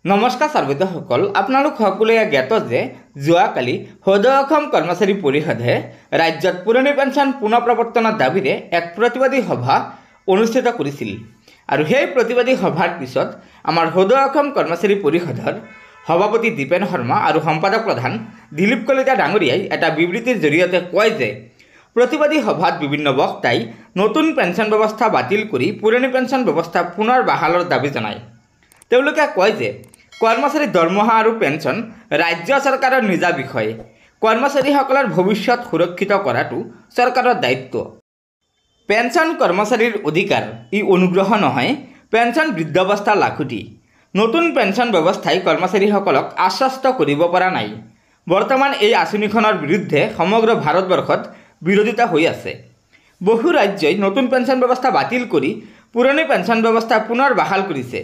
নমস্কাৰ ছাৰ্বৈতসকল, আপোনালোক সকলোৱে জ্ঞাত যে যোৱাকালি সদৌ অসম কৰ্মচাৰী পৰিষদে ৰাজ্যত পুৰণি পেঞ্চন পুনৰ প্ৰৱৰ্তনৰ দাবীৰে এক প্ৰতিবাদী সভা অনুষ্ঠিত কৰিছিল। আৰু সেই প্ৰতিবাদী সভাৰ পিছত আমাৰ সদৌ অসম কৰ্মচাৰী পৰিষদৰ সভাপতি দীপেন শৰ্মা আৰু সম্পাদক প্ৰধান দিলীপ কলিতা ডাঙৰীয়াই এটা বিবৃতিৰ জৰিয়তে কয় যে প্ৰতিবাদী সভাত বিভিন্ন বক্তাই নতুন পেঞ্চন ব্যৱস্থা বাতিল কৰি পুৰণি পেঞ্চন ব্যৱস্থা পুনৰ বাহালৰ দাবী জনায়। তেওঁলোকে কয় যে কৰ্মচাৰী দৰমহা আৰু পেঞ্চন ৰাজ্য চৰকাৰৰ নিজা বিষয়। কৰ্মচাৰীসকলৰ ভৱিষ্যত সুৰক্ষিত কৰাটো চৰকাৰৰ দায়িত্ব। পেঞ্চন কৰ্মচাৰীৰ অধিকাৰ, ই অনুগ্ৰহ নহয়। পেঞ্চন বৃদ্ধাৱস্থা লাখুটি। নতুন পেঞ্চন ব্যৱস্থাই কৰ্মচাৰীসকলক আশ্বস্ত কৰিব পৰা নাই। বৰ্তমান এই আঁচনিখনৰ বিৰুদ্ধে সমগ্ৰ ভাৰতবৰ্ষত বিৰোধিতা হৈ আছে। বহু ৰাজ্যই নতুন পেঞ্চন ব্যৱস্থা বাতিল কৰি পুৰণি পেঞ্চন ব্যৱস্থা পুনৰ বাহাল কৰিছে।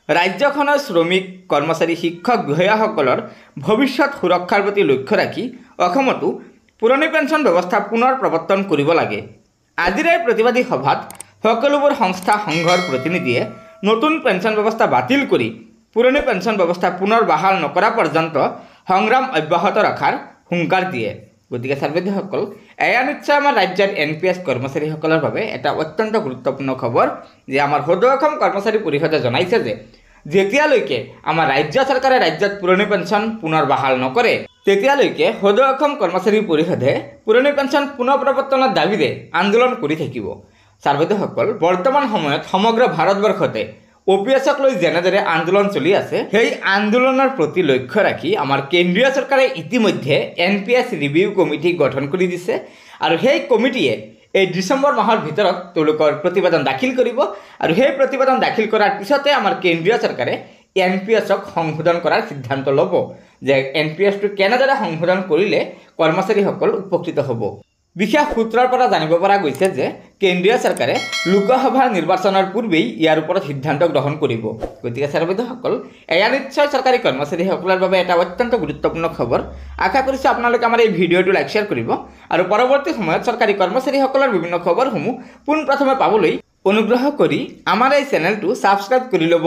ৰাজ্যখনৰ শ্ৰমিক, কৰ্মচাৰী, শিক্ষক, বিষয়াসকলৰ ভৱিষ্যত সুৰক্ষাৰ প্ৰতি লক্ষ্য ৰাখি অসমতো পুৰণি পেঞ্চন ব্যৱস্থা পুনৰ প্ৰৱৰ্তন কৰিব লাগে। আজিৰ এই প্ৰতিবাদী সভাত সকলোবোৰ সংস্থা সংঘৰ প্ৰতিনিধিয়ে নতুন পেঞ্চন ব্যৱস্থা বাতিল কৰি পুৰণি পেঞ্চন ব্যৱস্থা পুনৰ বাহাল নকৰা পৰ্যন্ত সংগ্ৰাম অব্যাহত ৰখাৰ হুংকাৰ দিয়ে। গতিকে ছাৰ্বৈতসকল, এয়া নিশ্চয় আমাৰ ৰাজ্যৰ NPS কৰ্মচাৰীসকলৰ বাবে এটা অত্যন্ত গুৰুত্বপূৰ্ণ খবৰ যে আমাৰ সদৌ অসম কৰ্মচাৰী পৰিষদে জনাইছে যে যেতিয়ালৈকে আমাৰ ৰাজ্য চৰকাৰে ৰাজ্যত পুৰণি পেঞ্চন পুনৰ বাহাল নকৰে তেতিয়ালৈকে সদৌ অসম কৰ্মচাৰী পৰিষদে পুৰণি পেঞ্চন পুনৰ প্ৰৱৰ্তনৰ দাবীৰে আন্দোলন কৰি থাকিব। ছাৰ্বৈতসকল, বৰ্তমান সময়ত সমগ্ৰ ভাৰতবৰ্ষতে OPSক লৈ যেনেদৰে আন্দোলন চলি আছে, সেই আন্দোলনৰ প্ৰতি লক্ষ্য ৰাখি আমাৰ কেন্দ্ৰীয় চৰকাৰে ইতিমধ্যে NPS ৰিভিউ কমিটি গঠন কৰি দিছে। আৰু সেই কমিটিয়ে এই ডিচেম্বৰ মাহৰ ভিতৰত তেওঁলোকৰ প্ৰতিবেদন দাখিল কৰিব। আৰু সেই প্ৰতিবেদন দাখিল কৰাৰ পিছতে আমাৰ কেন্দ্ৰীয় চৰকাৰে NPSক সংশোধন কৰাৰ সিদ্ধান্ত ল'ব যে NPSটো কেনেদৰে সংশোধন কৰিলে কৰ্মচাৰীসকল উপকৃত হ'ব। বিশেষ সূত্ৰৰ পৰা জানিব পৰা গৈছে যে কেন্দ্ৰীয় চৰকাৰে লোকসভাৰ নিৰ্বাচনৰ পূৰ্বেই ইয়াৰ ওপৰত সিদ্ধান্ত গ্ৰহণ কৰিব। গতিকে ছাৰ্বৈতসকল, এয়া নিশ্চয় চৰকাৰী কৰ্মচাৰীসকলৰ বাবে এটা অত্যন্ত গুৰুত্বপূৰ্ণ খবৰ। আশা কৰিছোঁ আপোনালোকে আমাৰ এই ভিডিঅ'টো লাইক শ্বেয়াৰ কৰিব আৰু পৰৱৰ্তী সময়ত চৰকাৰী কৰ্মচাৰীসকলৰ বিভিন্ন খবৰসমূহ পোনপ্ৰথমে পাবলৈ অনুগ্ৰহ কৰি আমাৰ এই চেনেলটো ছাবস্ক্ৰাইব কৰি ল'ব।